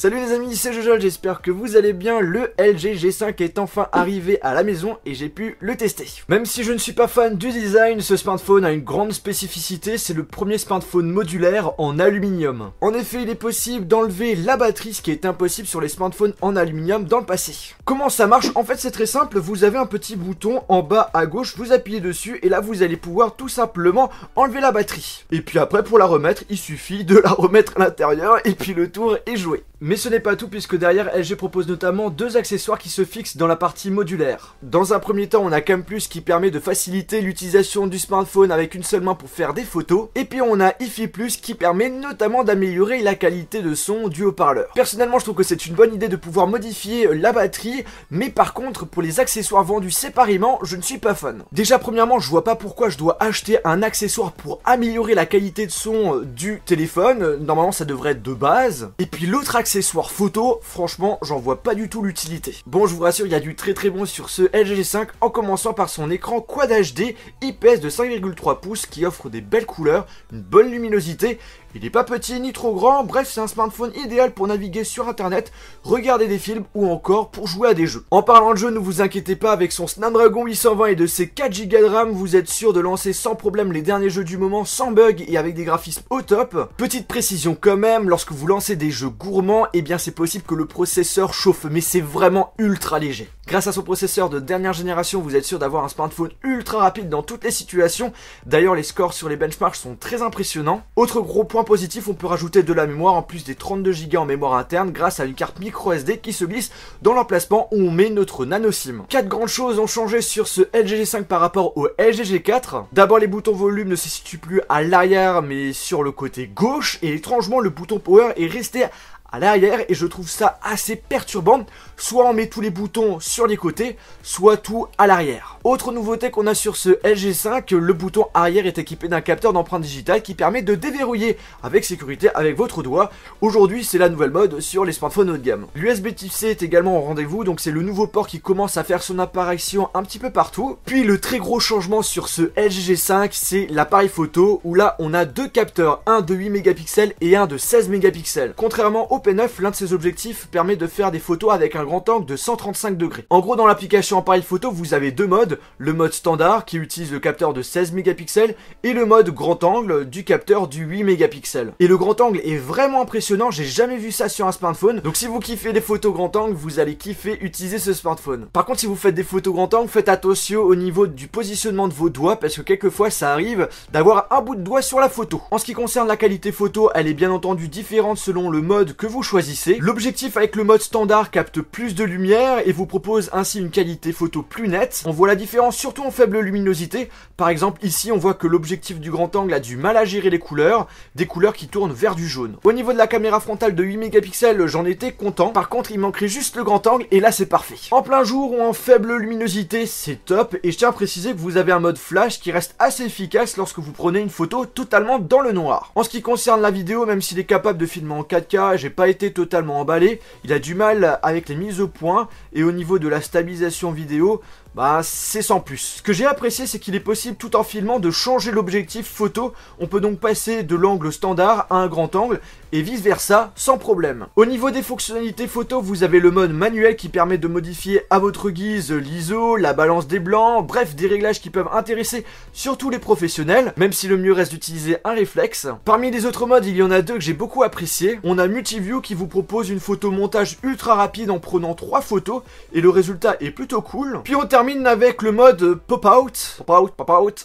Salut les amis, c'est Jojol, j'espère que vous allez bien. Le LG G5 est enfin arrivé à la maison et j'ai pu le tester. Même si je ne suis pas fan du design, ce smartphone a une grande spécificité, c'est le premier smartphone modulaire en aluminium. En effet, il est possible d'enlever la batterie, ce qui est impossible sur les smartphones en aluminium dans le passé. Comment ça marche? En fait c'est très simple, vous avez un petit bouton en bas à gauche, vous appuyez dessus et là vous allez pouvoir tout simplement enlever la batterie. Et puis après pour la remettre, il suffit de la remettre à l'intérieur et puis le tour est joué. Mais ce n'est pas tout puisque derrière LG propose notamment deux accessoires qui se fixent dans la partie modulaire. Dans un premier temps on a Cam Plus qui permet de faciliter l'utilisation du smartphone avec une seule main pour faire des photos. Et puis on a Hi-Fi Plus qui permet notamment d'améliorer la qualité de son du haut-parleur. Personnellement je trouve que c'est une bonne idée de pouvoir modifier la batterie, mais par contre pour les accessoires vendus séparément je ne suis pas fan. Déjà premièrement je vois pas pourquoi je dois acheter un accessoire pour améliorer la qualité de son du téléphone, normalement ça devrait être de base. Et puis l'autre accessoire photo, franchement j'en vois pas du tout l'utilité. Bon je vous rassure, il y a du très bon sur ce LG G5 en commençant par son écran Quad HD IPS de 5,3 pouces qui offre des belles couleurs, une bonne luminosité. Il n'est pas petit ni trop grand, bref c'est un smartphone idéal pour naviguer sur internet, regarder des films ou encore pour jouer à des jeux. En parlant de jeux, ne vous inquiétez pas, avec son Snapdragon 820 et de ses 4 Go de RAM, vous êtes sûr de lancer sans problème les derniers jeux du moment sans bug et avec des graphismes au top. Petite précision quand même, lorsque vous lancez des jeux gourmands, eh bien c'est possible que le processeur chauffe, mais c'est vraiment ultra léger. Grâce à son processeur de dernière génération, vous êtes sûr d'avoir un smartphone ultra rapide dans toutes les situations. D'ailleurs les scores sur les benchmarks sont très impressionnants. Autre gros point positif, on peut rajouter de la mémoire en plus des 32 Go en mémoire interne grâce à une carte micro SD qui se glisse dans l'emplacement où on met notre nano SIM. 4 grandes choses ont changé sur ce LG G5 par rapport au LG G4. D'abord les boutons volume ne se situent plus à l'arrière mais sur le côté gauche et étrangement le bouton power est resté à l'arrière et je trouve ça assez perturbant. Soit on met tous les boutons sur les côtés, soit tout à l'arrière. Autre nouveauté qu'on a sur ce LG5, le bouton arrière est équipé d'un capteur d'empreinte digitale qui permet de déverrouiller avec sécurité avec votre doigt. Aujourd'hui c'est la nouvelle mode sur les smartphones haut de gamme. L'USB Type C est également au rendez-vous, donc c'est le nouveau port qui commence à faire son apparition un petit peu partout. Puis le très gros changement sur ce LG G5, c'est l'appareil photo où là on a deux capteurs, un de 8 mégapixels et un de 16 mégapixels. Contrairement au P9, l'un de ses objectifs permet de faire des photos avec un grand angle de 135 degrés. En gros dans l'application appareil photo vous avez deux modes, le mode standard qui utilise le capteur de 16 mégapixels et le mode grand angle du capteur du 8 mégapixels. Et le grand angle est vraiment impressionnant, j'ai jamais vu ça sur un smartphone, donc si vous kiffez les photos grand angle, vous allez kiffer utiliser ce smartphone. Par contre si vous faites des photos grand angle, faites attention au niveau du positionnement de vos doigts parce que quelquefois ça arrive d'avoir un bout de doigt sur la photo. En ce qui concerne la qualité photo, elle est bien entendu différente selon le mode que vous choisissez. L'objectif avec le mode standard capte plus de lumière et vous propose ainsi une qualité photo plus nette. On voit la différence surtout en faible luminosité. Par exemple ici on voit que l'objectif du grand angle a du mal à gérer les couleurs, des couleurs qui tournent vers du jaune. Au niveau de la caméra frontale de 8 mégapixels, j'en étais content. Par contre il manquerait juste le grand angle et là c'est parfait. En plein jour ou en faible luminosité c'est top et je tiens à préciser que vous avez un mode flash qui reste assez efficace lorsque vous prenez une photo totalement dans le noir. En ce qui concerne la vidéo, même s'il est capable de filmer en 4K, j'ai pas été totalement emballé, il a du mal avec les mises au point et au niveau de la stabilisation vidéo, bah c'est sans plus. Ce que j'ai apprécié c'est qu'il est possible tout en filmant de changer l'objectif photo, on peut donc passer de l'angle standard à un grand angle et vice versa sans problème. Au niveau des fonctionnalités photo, vous avez le mode manuel qui permet de modifier à votre guise l'ISO, la balance des blancs, bref des réglages qui peuvent intéresser surtout les professionnels, même si le mieux reste d'utiliser un réflexe. Parmi les autres modes, il y en a deux que j'ai beaucoup apprécié. On a Multiview qui vous propose une photo montage ultra rapide en prenant 3 photos et le résultat est plutôt cool. Puis on termine avec le mode Pop-Out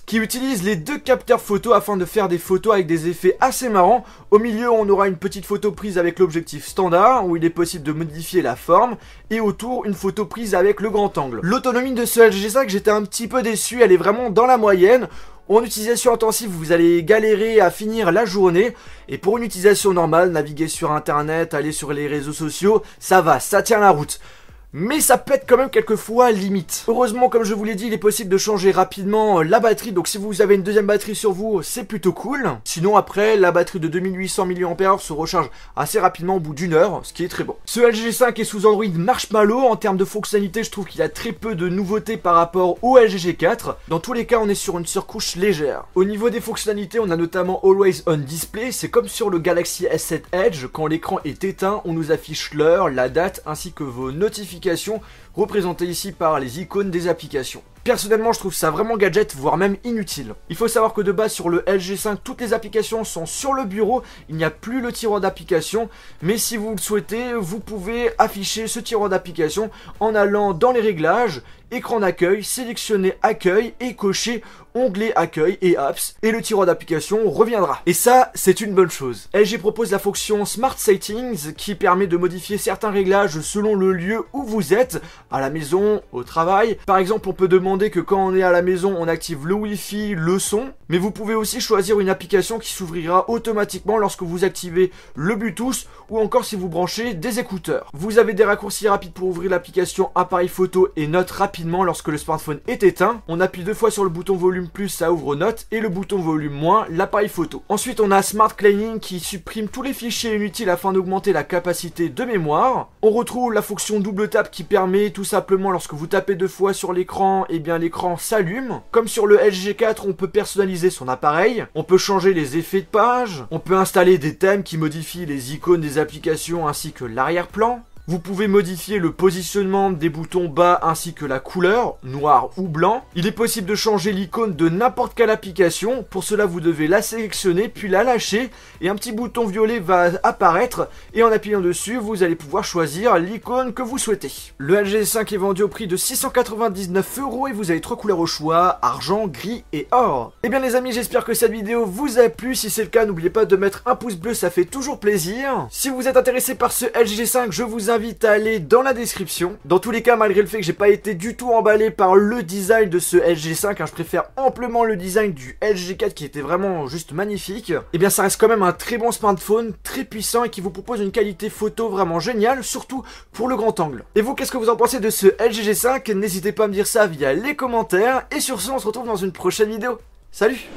qui utilise les deux capteurs photo afin de faire des photos avec des effets assez marrants. Au milieu on aura une petite photo prise avec l'objectif standard où il est possible de modifier la forme et autour une photo prise avec le grand angle. L'autonomie de ce LG G5, j'étais un petit peu déçu, elle est vraiment dans la moyenne. En utilisation intensive, vous allez galérer à finir la journée. Et pour une utilisation normale, naviguer sur internet, aller sur les réseaux sociaux, ça va, ça tient la route. mais ça pète quand même quelquefois limite. Heureusement, comme je vous l'ai dit, il est possible de changer rapidement la batterie, donc si vous avez une deuxième batterie sur vous, c'est plutôt cool. Sinon après, la batterie de 2800 mAh se recharge assez rapidement au bout d'une heure, ce qui est très bon. Ce LG G5 est sous Android Marshmallow. En termes de fonctionnalité, je trouve qu'il y a très peu de nouveautés par rapport au LG G4. Dans tous les cas, on est sur une surcouche légère. Au niveau des fonctionnalités, on a notamment Always On Display. C'est comme sur le Galaxy S7 Edge, quand l'écran est éteint, on nous affiche l'heure, la date ainsi que vos notifications, représentées ici par les icônes des applications. Personnellement, je trouve ça vraiment gadget, voire même inutile. Il faut savoir que de base, sur le LG G5, toutes les applications sont sur le bureau. Il n'y a plus le tiroir d'application. Mais si vous le souhaitez, vous pouvez afficher ce tiroir d'application en allant dans les réglages, écran d'accueil, sélectionner accueil et cocher onglet accueil et apps. Et le tiroir d'application reviendra. Et ça, c'est une bonne chose. LG propose la fonction Smart Settings qui permet de modifier certains réglages selon le lieu où vous êtes, à la maison, au travail. Par exemple, on peut demander que quand on est à la maison, on active le Wi-Fi, le son, mais vous pouvez aussi choisir une application qui s'ouvrira automatiquement lorsque vous activez le Bluetooth ou encore si vous branchez des écouteurs. Vous avez des raccourcis rapides pour ouvrir l'application appareil photo et notes rapidement lorsque le smartphone est éteint. On appuie 2 fois sur le bouton volume plus, ça ouvre notes, et le bouton volume moins, l'appareil photo. Ensuite, on a Smart Cleaning qui supprime tous les fichiers inutiles afin d'augmenter la capacité de mémoire. On retrouve la fonction double tap qui permet tout simplement, lorsque vous tapez 2 fois sur l'écran, et bien l'écran s'allume. Comme sur le LG G4, on peut personnaliser son appareil, on peut changer les effets de page, on peut installer des thèmes qui modifient les icônes des applications ainsi que l'arrière-plan. Vous pouvez modifier le positionnement des boutons bas ainsi que la couleur, noir ou blanc. Il est possible de changer l'icône de n'importe quelle application. Pour cela, vous devez la sélectionner puis la lâcher et un petit bouton violet va apparaître et en appuyant dessus, vous allez pouvoir choisir l'icône que vous souhaitez. Le LG G5 est vendu au prix de 699 € et vous avez 3 couleurs au choix, argent, gris et or. Et bien les amis, j'espère que cette vidéo vous a plu. Si c'est le cas, n'oubliez pas de mettre un pouce bleu, ça fait toujours plaisir. Si vous êtes intéressé par ce LG G5, je vous invite à aller dans la description. Dans tous les cas, malgré le fait que j'ai pas été du tout emballé par le design de ce LG G5, je préfère amplement le design du LG G4 qui était vraiment juste magnifique. Et bien ça reste quand même un très bon smartphone, très puissant et qui vous propose une qualité photo vraiment géniale, surtout pour le grand angle. Et vous, qu'est-ce que vous en pensez de ce LG G5? N'hésitez pas à me dire ça via les commentaires. Et sur ce, on se retrouve dans une prochaine vidéo. Salut!